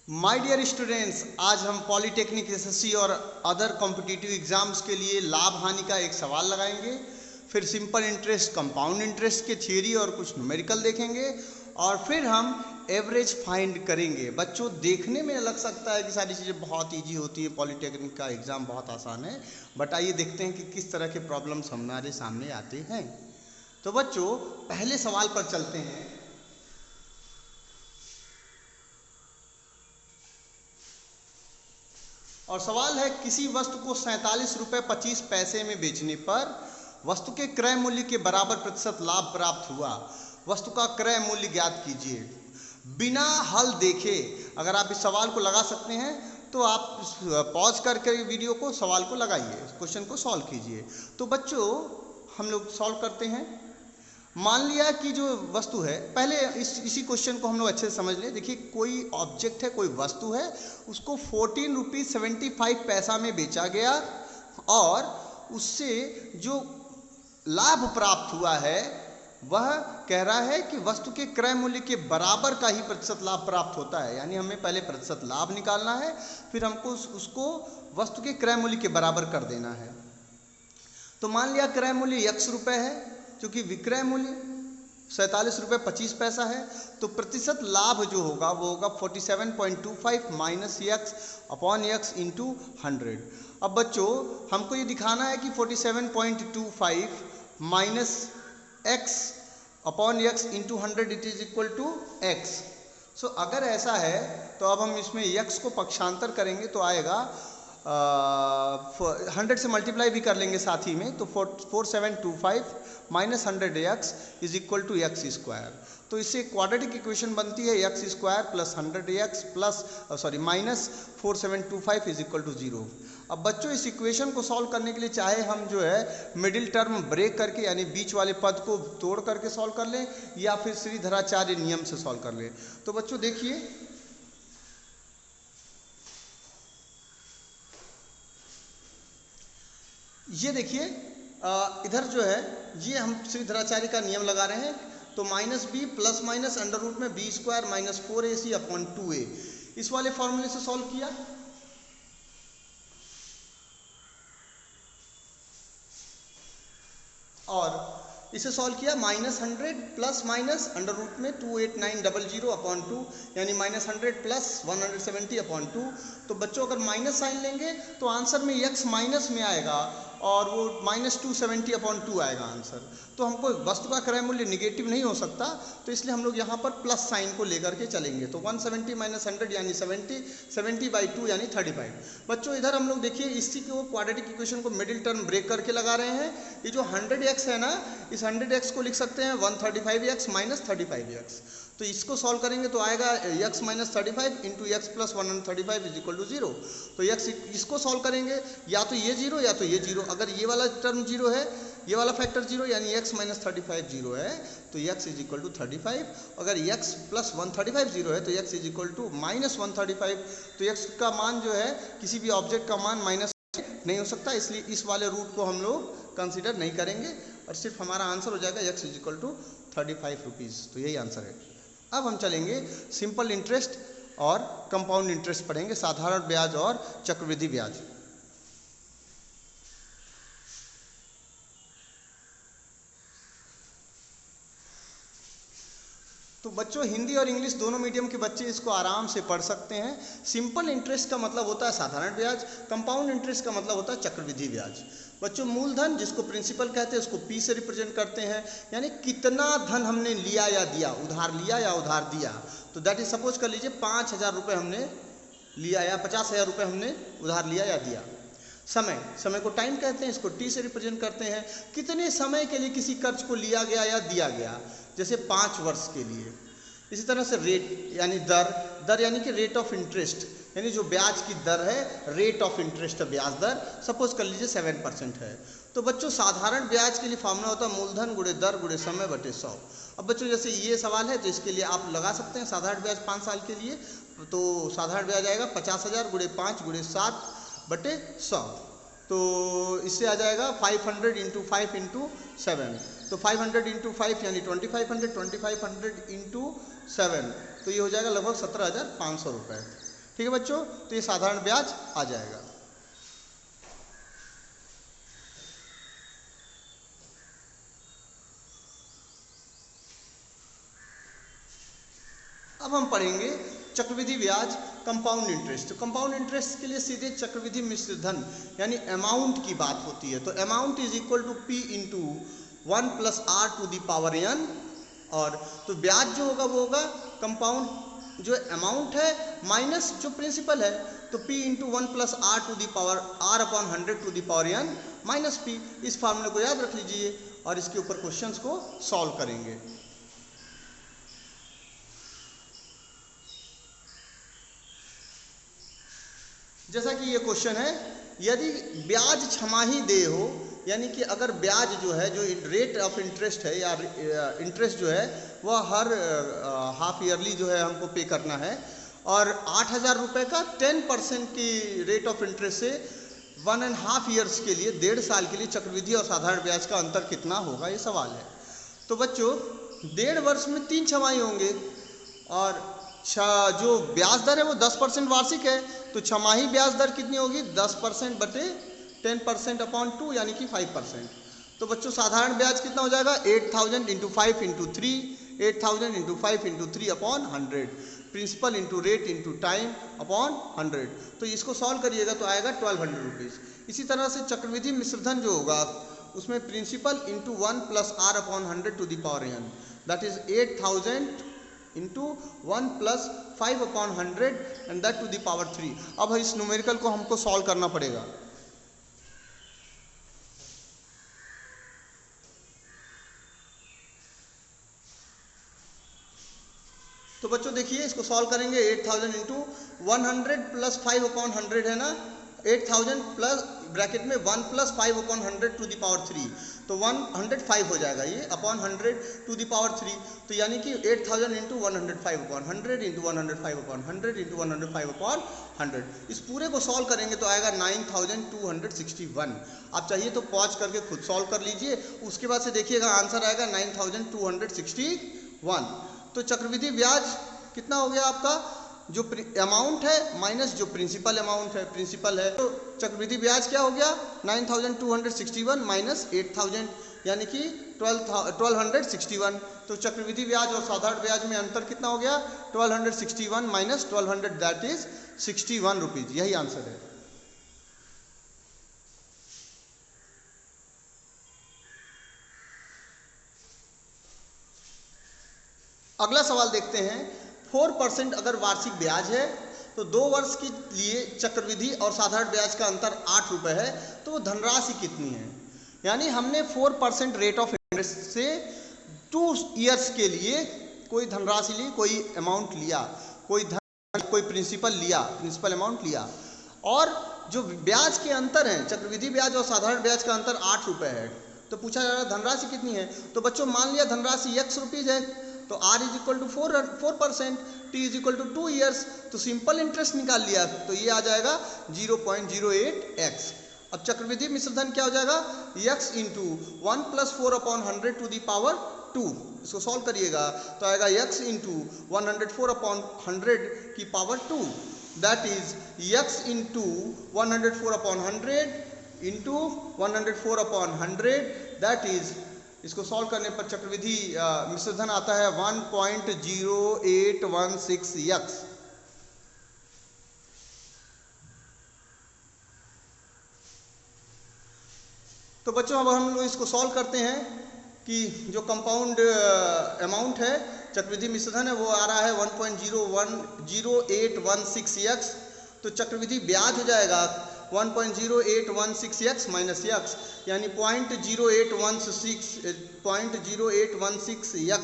My dear students, आज हम polytechnic SSC और अदर कॉम्पिटिटिव एग्जाम्स के लिए लाभ हानि का एक सवाल लगाएंगे। फिर सिंपल इंटरेस्ट, कंपाउंड इंटरेस्ट के थियरी और कुछ न्यूमेरिकल देखेंगे और फिर हम एवरेज फाइंड करेंगे। बच्चों, देखने में लग सकता है कि सारी चीज़ें बहुत इजी होती है, पॉलिटेक्निक का एग्ज़ाम बहुत आसान है, बट आइए देखते हैं कि किस तरह के प्रॉब्लम्स हमारे सामने आते हैं। तो बच्चों, पहले सवाल पर चलते हैं। और सवाल है, किसी वस्तु को 47 रुपये 25 पैसे में बेचने पर वस्तु के क्रय मूल्य के बराबर प्रतिशत लाभ प्राप्त हुआ। वस्तु का क्रय मूल्य ज्ञात कीजिए। बिना हल देखे अगर आप इस सवाल को लगा सकते हैं तो आप पॉज करके वीडियो को सवाल को लगाइए, क्वेश्चन को सॉल्व कीजिए। तो बच्चों, हम लोग सॉल्व करते हैं। मान लिया कि जो वस्तु है, पहले इसी क्वेश्चन को हम लोग अच्छे से समझ लें। देखिए, कोई ऑब्जेक्ट है, कोई वस्तु है, उसको 14 रुपीज़ 75 पैसा में बेचा गया और उससे जो लाभ प्राप्त हुआ है वह कह रहा है कि वस्तु के क्रय मूल्य के बराबर का ही प्रतिशत लाभ प्राप्त होता है। यानी हमें पहले प्रतिशत लाभ निकालना है, फिर हमको उसको वस्तु के क्रय मूल्य के बराबर कर देना है। तो मान लिया क्रय मूल्य x रुपये है, क्योंकि विक्रय मूल्य 47 रुपये 25 पैसा है, तो प्रतिशत लाभ जो होगा वो होगा 47.25 minus x upon x into 100। अब बच्चों, हमको ये दिखाना है कि 47.25 minus x upon x into 100 it is equal to x। So अगर ऐसा है तो अब हम इसमें x को पक्षांतर करेंगे तो आएगा 100 से मल्टीप्लाई भी कर लेंगे साथ ही में, तो 4725 minus 100x is equal to X square. तो इससे क्वाड्रेटिक इक्वेशन बनती है X square plus 100x plus minus 4725 is equal to 0। अब बच्चों, इस इक्वेशन को सॉल्व करने के लिए चाहे हम जो है मिडिल टर्म ब्रेक करके यानी बीच वाले पद को तोड़ करके सॉल्व कर लें या फिर श्रीधराचार्य नियम से सॉल्व कर लें। तो बच्चों देखिए, ये देखिए इधर जो है ये हम श्रीधराचार्य का नियम लगा रहे हैं। तो minus B plus minus under root में B square minus 4ac upon 2a, इस वाले फॉर्मूले से सॉल्व किया। और इसे सॉल्व किया minus 100 plus minus under root में 28900 अपॉन 2 यानी माइनस 100 प्लस 170 अपॉन 2। तो बच्चों, अगर माइनस साइन लेंगे तो आंसर में x माइनस में आएगा और वो माइनस 270 अपॉन 2 आएगा आंसर। तो हमको वस्तु का क्रय मूल्य निगेटिव नहीं हो सकता, तो इसलिए हम लोग यहाँ पर प्लस साइन को लेकर के चलेंगे। तो 170 माइनस 100 यानी 70, 70/2 यानी 35। बच्चों, इधर हम लोग देखिए इसी को क्वाड्रेटिक इक्वेशन को मिडिल टर्म ब्रेक करके लगा रहे हैं। ये जो 100x है ना, इस 100x को लिख सकते हैं 135x माइनस 35x। तो इसको सॉल्व करेंगे तो आएगा x minus 35 into X plus 135 is equal to 0। तो x इसको सॉल्व करेंगे, या तो ये 0 या तो ये 0। अगर ये वाला टर्म 0 है, ये वाला फैक्टर 0 यानी x माइनस 35 0 है, तो x इज इक्वल टू 35। अगर x प्लस 135 0 है तो x is equal to minus 135। तो x का मान जो है किसी भी ऑब्जेक्ट का मान माइनस नहीं हो सकता, इसलिए इस वाले रूट को हम लोग कंसिडर नहीं करेंगे और सिर्फ हमारा आंसर हो जाएगा x is equal to 35 rupees. तो यही आंसर है। अब हम चलेंगे सिंपल इंटरेस्ट और कंपाउंड इंटरेस्ट पढ़ेंगे, साधारण ब्याज और चक्रवृद्धि ब्याज। तो बच्चों, हिंदी और इंग्लिश दोनों मीडियम के बच्चे इसको आराम से पढ़ सकते हैं। सिंपल इंटरेस्ट का मतलब होता है साधारण ब्याज, कंपाउंड इंटरेस्ट का मतलब होता है चक्रवृद्धि ब्याज। बच्चों, मूलधन जिसको प्रिंसिपल कहते हैं उसको P से रिप्रेजेंट करते हैं, यानी कितना धन हमने लिया या दिया, उधार लिया या उधार दिया। तो दैट इज, सपोज कर लीजिए 5000 रुपये हमने लिया या 50,000 रुपये हमने उधार लिया या दिया। समय को टाइम कहते हैं, इसको T से रिप्रेजेंट करते हैं। कितने समय के लिए किसी कर्ज को लिया गया या दिया गया, जैसे 5 वर्ष के लिए। इसी तरह से रेट यानी दर यानी कि रेट ऑफ इंटरेस्ट, यानी जो ब्याज की दर है, रेट ऑफ इंटरेस्ट ब्याज दर, सपोज कर लीजिए 7% है। तो बच्चों, साधारण ब्याज के लिए फॉर्मूला होता है मूलधन गुणे दर गुणे समय बटे 100। अब बच्चों, जैसे ये सवाल है तो इसके लिए आप लगा सकते हैं साधारण ब्याज 5 साल के लिए, तो साधारण ब्याज आएगा 50,000 गुणे 5 गुणे 7 बटे 100। तो इससे आ जाएगा 500 इंटू 5 इंटू 7। तो 500 इंटू 5 यानी 2500, 2500 इंटू 7, तो ये हो जाएगा लगभग 17,500 रुपये। ठीक है बच्चों, तो ये साधारण ब्याज आ जाएगा। अब हम पढ़ेंगे चक्रवृद्धि ब्याज, कंपाउंड इंटरेस्ट। तो कंपाउंड इंटरेस्ट के लिए सीधे चक्रवृद्धि मिश्र धन यानी अमाउंट की बात होती है। तो amount is equal to P into 1 plus R to the power N. और तो ब्याज जो होगा वो होगा कंपाउंड जो अमाउंट है माइनस जो प्रिंसिपल है, तो p into 1 plus R to the power r upon 100 to the power n minus p। इस फार्मूले को याद रख लीजिए और इसके ऊपर क्वेश्चंस को सॉल्व करेंगे। जैसा कि ये क्वेश्चन है, यदि ब्याज छमाही देय हो, यानी कि अगर ब्याज जो है, जो रेट ऑफ इंटरेस्ट है या इंटरेस्ट जो है वह हर हाफ ईयरली जो है हमको पे करना है, और 8,000 रुपये का 10% की रेट ऑफ इंटरेस्ट से 1.5 ईयर्स के लिए, 1.5 साल के लिए चक्रवृद्धि और साधारण ब्याज का अंतर कितना होगा, ये सवाल है। तो बच्चों 1.5 वर्ष में 3 छमाही होंगे और जो ब्याज दर है वो 10% वार्षिक है, तो छमाही ब्याज दर कितनी होगी 10% बटे 10% अपॉन 2 यानी कि 5%। तो बच्चों साधारण ब्याज कितना हो जाएगा 8,000 into 5 into 3, 8,000 into 5 into 3 upon 100, principal into rate into time upon 100। तो इसको सॉल्व करिएगा तो आएगा 1,200 रुपीज़। इसी तरह से चक्रवृद्धि मिश्रधन जो होगा उसमें principal into 1 plus R upon 100 to the power n, that is 8,000 into 1 plus 5 upon 100 and that to the power 3। अब इस न्यूमेरिकल को हमको सॉल्व करना पड़ेगा। तो बच्चों देखिए इसको सॉल्व करेंगे, 8,000 इंटू 100 प्लस 5 अपॉन 100 है ना, 8,000 प्लस ब्रैकेट में 1 plus 5 upon 100 to the power 3, तो 105 हो जाएगा ये अपॉन 100 टू द पावर 3। तो यानी कि 8,000 into 105 upon 100 into 105 upon 100 into 105 upon 100। इस पूरे को सॉल्व करेंगे तो आएगा 9,261। आप चाहिए तो पॉज करके खुद सॉल्व कर लीजिए, उसके बाद से देखिएगा आंसर आएगा 9,261। तो चक्रवृद्धि ब्याज कितना हो गया आपका, जो अमाउंट है माइनस जो प्रिंसिपल अमाउंट है, प्रिंसिपल है, तो चक्रवृद्धि ब्याज क्या हो गया 9,261 माइनस 8,000 यानी कि 1,261। तो चक्रवृद्धि ब्याज और साधारण ब्याज में अंतर कितना हो गया 1,261 माइनस 1,200 दैट इज 61 रुपीज। यही आंसर है। अगला सवाल देखते हैं, 4% अगर वार्षिक ब्याज है तो 2 वर्ष के लिए चक्रवृद्धि और साधारण ब्याज का अंतर 8 रुपये है, तो वो धनराशि कितनी है। यानी हमने 4% रेट ऑफ इंटरेस्ट से 2 ईयर्स के लिए कोई धनराशि ली, कोई अमाउंट लिया, कोई प्रिंसिपल लिया, प्रिंसिपल अमाउंट लिया, और जो ब्याज के अंतर हैं, चक्रवृद्धि ब्याज और साधारण ब्याज का अंतर 8 रुपये है, तो पूछा जा रहा है धनराशि कितनी है। तो बच्चों मान लिया धनराशि x रुपीज़ है, तो r is equal to 4%, t is equal to 2 years, तो सिंपल इंटरेस्ट निकाल लिया तो ये आ जाएगा 0.08x। अब चक्रवृद्धि मिश्रधन क्या हो जाएगा x into 1 plus 4 upon 100 to the power 2। इसको सॉल्व करिएगा तो आएगा x इंटू 104 अपॉन 100 की power 2, that is x into 104 upon 100 into 104 upon 100, that is, इसको सॉल्व करने पर चक्रवृद्धि मिश्रधन आता है 1.0816x। तो बच्चों अब हम लोग इसको सॉल्व करते हैं कि जो कंपाउंड अमाउंट है चक्रवृद्धि मिश्रधन है वो आ रहा है 1.0816x, तो चक्रवृद्धि ब्याज हो जाएगा 1.0816x माइनस x यानी 0.0816x।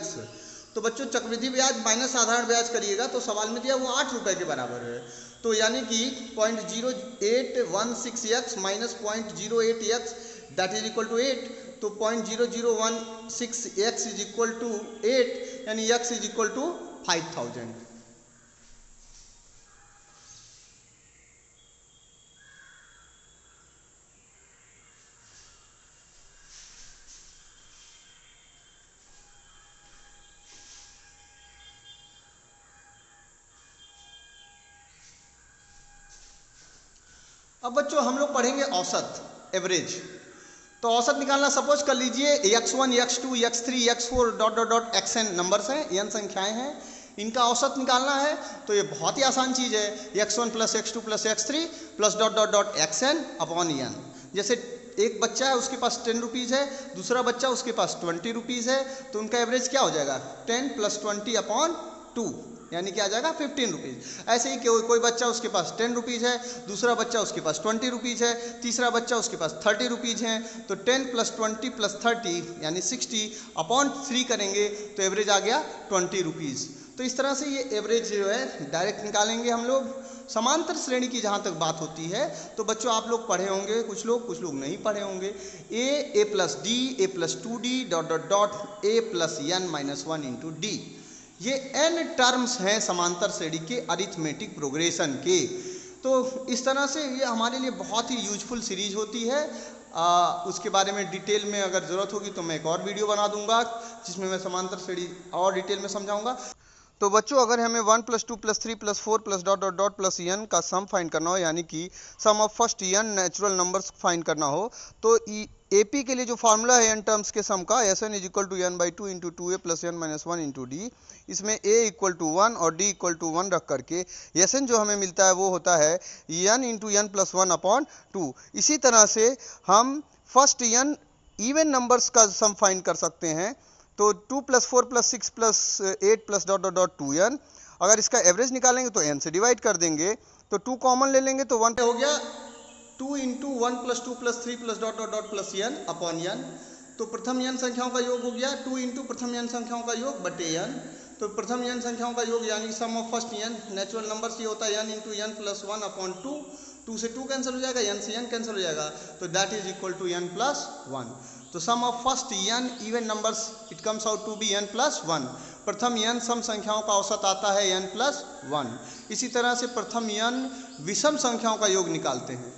तो बच्चों चक्रवृद्धि ब्याज माइनस साधारण ब्याज करिएगा तो सवाल में दिया वो 8 रुपये के बराबर है, तो यानी कि 0.0816x minus 0.08x that is equal to 8, तो 0.0016x इज इक्वल टू 8 यानी x इज इक्वल टू 5,000। अब बच्चों हम लोग पढ़ेंगे औसत, एवरेज। तो औसत निकालना, सपोज कर लीजिए x1, x2, x3, x4 dot dot dot xn numbers हैं, n संख्याएं हैं, इनका औसत निकालना है। तो ये बहुत ही आसान चीज़ है, x1 plus x2 plus x3 plus dot dot dot xn upon n। जैसे एक बच्चा है उसके पास 10 रुपीज़ है, दूसरा बच्चा उसके पास 20 रुपीज़ है, तो उनका एवरेज क्या हो जाएगा 10 प्लस 20 अपॉन 2, यानी कि आ जाएगा 15 रुपीज़। ऐसे ही कोई बच्चा उसके पास 10 रुपीज़ है, दूसरा बच्चा उसके पास 20 रुपीज़ है, तीसरा बच्चा उसके पास 30 रुपीज़ है, तो 10 प्लस 20 प्लस 30 यानी 60 अपॉन 3 करेंगे तो एवरेज आ गया 20 रुपीज़। तो इस तरह से ये एवरेज जो है डायरेक्ट निकालेंगे हम लोग। समांतर श्रेणी की जहाँ तक बात होती है तो बच्चों आप लोग पढ़े होंगे, कुछ लोग नहीं पढ़े होंगे। A plus D, A plus 2d dot dot dot A plus n minus 1 into D, ये n टर्म्स हैं समांतर श्रेणी के अरिथमेटिक प्रोग्रेशन के। तो इस तरह से ये हमारे लिए बहुत ही यूजफुल सीरीज होती है। उसके बारे में डिटेल में अगर ज़रूरत होगी तो मैं एक और वीडियो बना दूंगा जिसमें मैं समांतर श्रेणी और डिटेल में समझाऊंगा। तो बच्चों अगर हमें 1 plus 2 plus 3 plus 4 plus dot dot dot plus n का सम फाइंड करना हो, यानी कि sum of first n natural numbers find करना हो, तो AP के लिए जो फार्मूला है n टर्म्स के सम का, Sn is equal to n by 2 into 2a plus n minus 1 into D, इसमें a इक्वल टू 1 और d इक्वल टू 1 रख करके Sn जो हमें मिलता है वो होता है n into n plus 1 upon 2। इसी तरह से हम फर्स्ट n इवन नंबर्स का सम फाइंड कर सकते हैं। तो 2 plus 4 plus 6 plus 8 plus dot dot dot 2n, अगर इसका एवरेज निकालेंगे तो n से डिवाइड कर देंगे, तो 2 कॉमन ले लेंगे तो 1 हो गया 2 into 1 plus 2 plus 3 plus dot dot dot plus n upon n। तो प्रथम n संख्याओं का योग हो गया 2 इंटू प्रथम n संख्याओं का योग बटे n। तो प्रथम n संख्याओं का योग यानी sum of first n natural numbers ये होता है n into n plus 1 upon 2। 2 से 2 कैंसिल हो जाएगा, n से n कैंसिल हो जाएगा, तो that is equal to n plus 1। तो sum of first n even numbers it comes out to be n plus 1। प्रथम n सम संख्याओं का औसत आता है n प्लस 1। इसी तरह से प्रथम n विषम संख्याओं का योग निकालते हैं।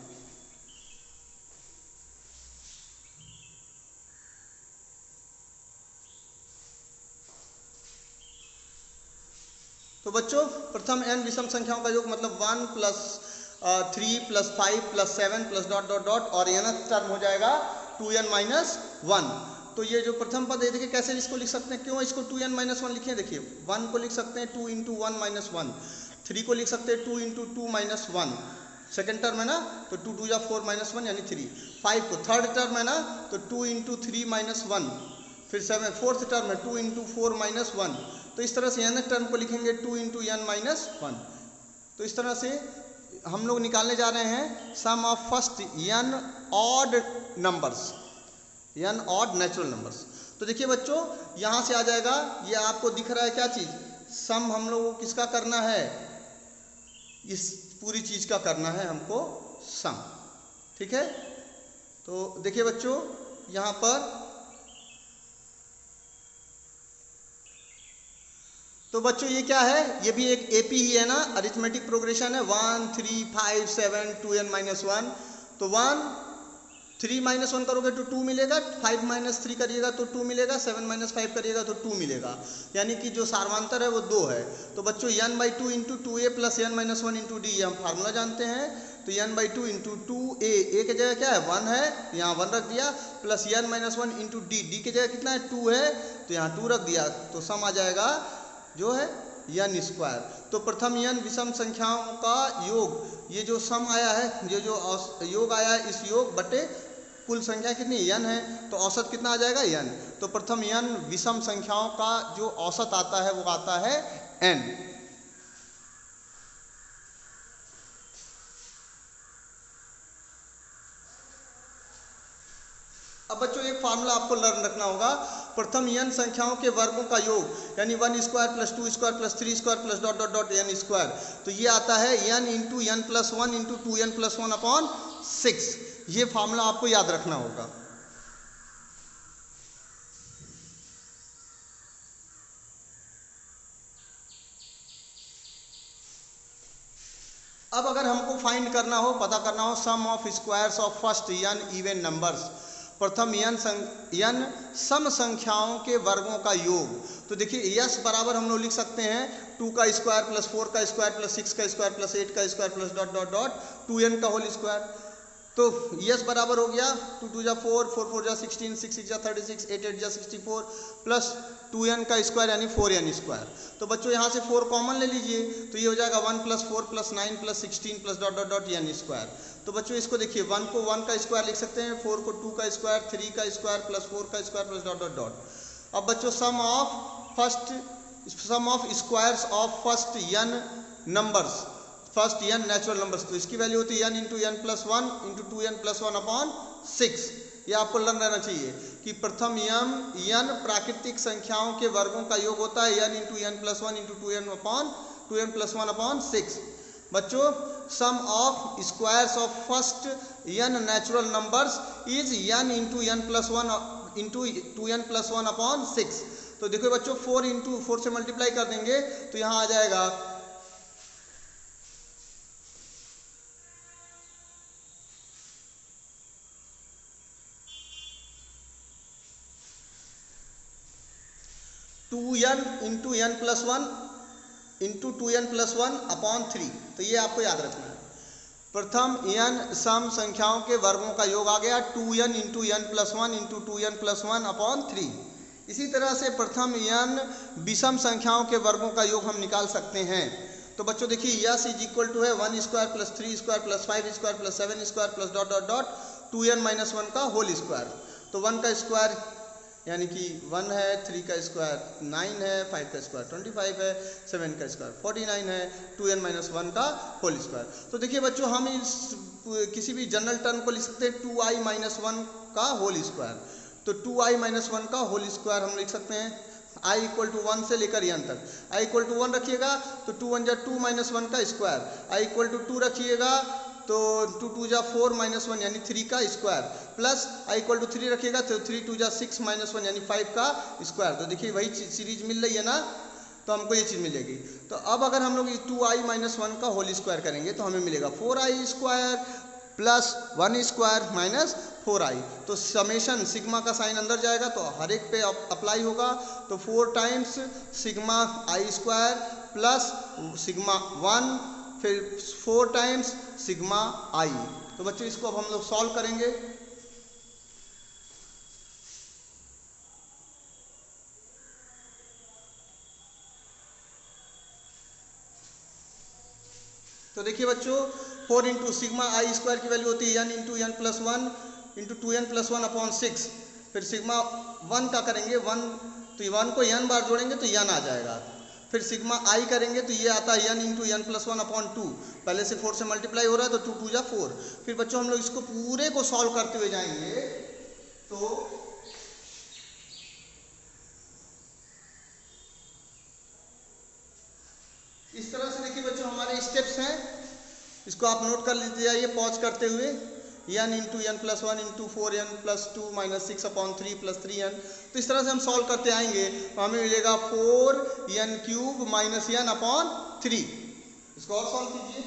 तो बच्चों प्रथम n विषम संख्याओं का योग मतलब 1 plus 3 plus 5 plus 7 plus dot dot dot और nth टर्म हो जाएगा 2n माइनस 1। तो ये जो प्रथम पद है देखिए कैसे इसको लिख सकते हैं, क्यों इसको 2n माइनस 1 लिखे, देखिए 1 को लिख सकते हैं 2 इंटू 1 माइनस 1, 3 को लिख सकते हैं 2 इंटू 2 माइनस 1, सेकेंड टर्म है ना, तो 2 2 या 4 माइनस 1 यानी 3। 5 को थर्ड टर्म है ना, तो 2 इंटू 3 माइनस 1, फिर 7 फोर्थ टर्म है 2 इंटू 4 माइनस 1। तो इस तरह से nth टर्म को लिखेंगे 2 इंटू n माइनस 1। तो इस तरह से हम लोग निकालने जा रहे हैं sum of first n odd numbers, n odd natural numbers. तो देखिए बच्चों यहाँ से आ जाएगा, ये आपको दिख रहा है क्या चीज़, सम हम लोगों को किसका करना है, इस पूरी चीज़ का करना है हमको सम, ठीक है। तो देखिए बच्चों यहाँ पर, तो बच्चों ये क्या है, ये भी एक AP ही है ना, अरिथमेटिक प्रोग्रेशन है, 1 3 5 7 2n माइनस 1। तो 1 3 माइनस 1 करोगे तो 2 मिलेगा, 5 माइनस 3 करिएगा तो 2 मिलेगा, 7 माइनस 5 करिएगा तो 2 मिलेगा, यानी कि जो सार्वंतर है वो 2 है। तो बच्चों n by 2 into 2a plus n minus 1 into D, हम फार्मूला जानते हैं। तो n by 2 into 2a, a की जगह क्या है 1 है, यहाँ 1 रख दिया, plus n minus 1 into D, D की जगह कितना है 2 है, तो यहाँ 2 रख दिया, तो सम आ जाएगा जो है n स्क्वायर। तो प्रथम n विषम संख्याओं का योग, ये जो सम आया है, ये जो योग आया है, इस योग बटे कुल संख्या कितनी n है, तो औसत कितना आ जाएगा n। तो प्रथम n विषम संख्याओं का जो औसत आता है वो आता है n। अब बच्चों एक फार्मूला आपको लर्न रखना होगा, प्रथम n संख्याओं के वर्गों का योग यानी 1 square plus 2 square plus 3 square plus dot dot dot n square. तो ये आता है n into n plus 1 into 2n plus 1 upon 6। ये फार्मूला आपको याद रखना होगा। अब अगर हमको फाइंड करना हो, पता करना हो sum of squares of first n even numbers, प्रथम n सम संख्याओं के वर्गों का योग, तो देखिए यस बराबर हम लोग लिख सकते हैं 2 का स्क्वायर प्लस 4 का स्क्वायर प्लस 6 का स्क्वायर प्लस 8 का square plus dot dot dot 2n का होल स्क्वायर। तो यस बराबर हो गया 2 2 जा 4, 4 4 जा 16, 6 6 जा 36, 8 8 जा 64 प्लस 2n का स्क्वायर यानी 4n स्क्वायर। तो बच्चों यहाँ से 4 कॉमन ले लीजिए, तो ये हो जाएगा 1 plus 4 plus 9 plus 16 plus dot dot dot n square. तो बच्चों इसको देखिए 1 को 1 का स्क्वायर लिख सकते हैं, 4 को 2 का स्क्वायर, 3 का स्क्वायर प्लस 4 का square plus dot dot dot. अब बच्चों sum of squares of first n numbers, first n natural numbers, तो इसकी वैल्यू होती है n into n plus 1 into 2n plus 1 upon 6। ये आपको लर्न रहना चाहिए कि प्रथम n प्राकृतिक संख्याओं के वर्गों का योग होता है n into n plus 1 into 2n plus 1 upon 6। बच्चों sum of squares of first n natural numbers is n into n plus 1 into 2n plus 1 upon 6। तो देखो बच्चों 4 इंटू 4 से मल्टीप्लाई कर देंगे तो यहाँ आ जाएगा 2n into n plus 1 into 2n plus 1 upon 3। तो ये आपको याद रखना है। प्रथम n सम संख्याओं के वर्गों का योग आ गया 2n into n plus 1 into 2n plus 1 upon 3। इसी तरह से प्रथम n विषम संख्याओं के वर्गों का योग हम निकाल सकते हैं। तो बच्चों देखिए यस इज इक्वल टू है 1 square plus 3 square plus 5 square plus 7 square plus dot dot dot 2n minus 1 का होल स्क्वायर। तो 1 का स्क्वायर यानी कि 1 है, 3 का स्क्वायर 9 है, 5 का स्क्वायर 25 है, 7 का स्क्वायर 49 है, 2n माइनस 1 का होल स्क्वायर। तो देखिए बच्चों हम इस किसी भी जनरल टर्म को लिख सकते हैं 2i माइनस 1 का होल स्क्वायर। तो 2i माइनस 1 का होल स्क्वायर हम लिख सकते हैं i इक्वल टू 1 से लेकर n तक। i इक्वल टू 1 रखिएगा तो 2 1 जा 2 माइनस 1 का स्क्वायर, i इक्वल टू 2 रखिएगा तो 2 2 जा 4 माइनस 1 यानी 3 का square, plus i equal to 3 रखिएगा तो 3 2 जा 6 माइनस 1 यानी 5 का स्क्वायर। तो देखिए वही सीरीज मिल रही है ना, तो हमको ये चीज़ मिलेगी। तो अब अगर हम लोग 2i माइनस 1 का होल स्क्वायर करेंगे तो हमें मिलेगा 4i square plus 1 square minus 4i। तो समेशन सिग्मा का साइन अंदर जाएगा तो हर एक पे अप्लाई होगा। तो 4 times sigma i square plus sigma 1 फिर 4 टाइम्स सिग्मा i। तो बच्चों इसको अब हम लोग सॉल्व करेंगे। तो देखिए बच्चों 4 इंटू सिग्मा i स्क्वायर की वैल्यू होती है n into n plus 1 into 2n plus 1 upon 6। फिर सिग्मा 1 का करेंगे 1, तो 1 को n बार जोड़ेंगे तो n आ जाएगा। फिर सिग्मा i करेंगे तो ये आता है n into n plus 1 upon 2। पहले से 4 से मल्टीप्लाई हो रहा है तो 2 2 जा 4। फिर बच्चों हम लोग इसको पूरे को सॉल्व करते हुए जाएंगे तो इस तरह से देखिए बच्चों हमारे स्टेप्स हैं, इसको आप नोट कर लीजिए जाइए पॉज करते हुए। n into n plus 1 into 4n plus 2 minus 6 upon 3 plus 3n। तो इस तरह से हम सॉल्व करते आएंगे तो हमें मिलेगा 4n cube minus n upon 3। इसको और सॉल्व कीजिए।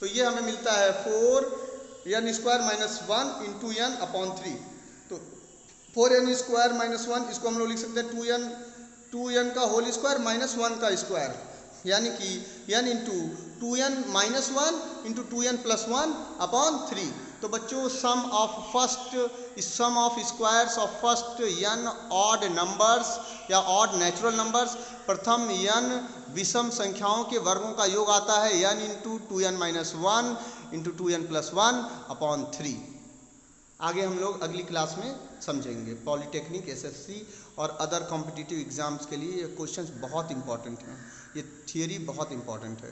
तो ये हमें मिलता है 4n square minus 1 into n upon 3। तो 4n स्क्वायर माइनस 1 इसको हम लोग लिख सकते हैं 2n का होल स्क्वायर माइनस 1 का स्क्वायर, यानी कि n into 2n minus 1 into 2n plus 1 upon 3। तो बच्चों sum of squares of first n odd numbers या ऑड नेचुरल नंबर्स, प्रथम n विषम संख्याओं के वर्गों का योग आता है n into 2n minus 1 into 2n plus 1 upon 3। आगे हम लोग अगली क्लास में समझेंगे। पॉलिटेक्निक, एसएससी और अदर कॉम्पिटिटिव एग्जाम्स के लिए ये क्वेश्चंस बहुत इंपॉर्टेंट हैं, ये थियरी बहुत इंपॉर्टेंट है।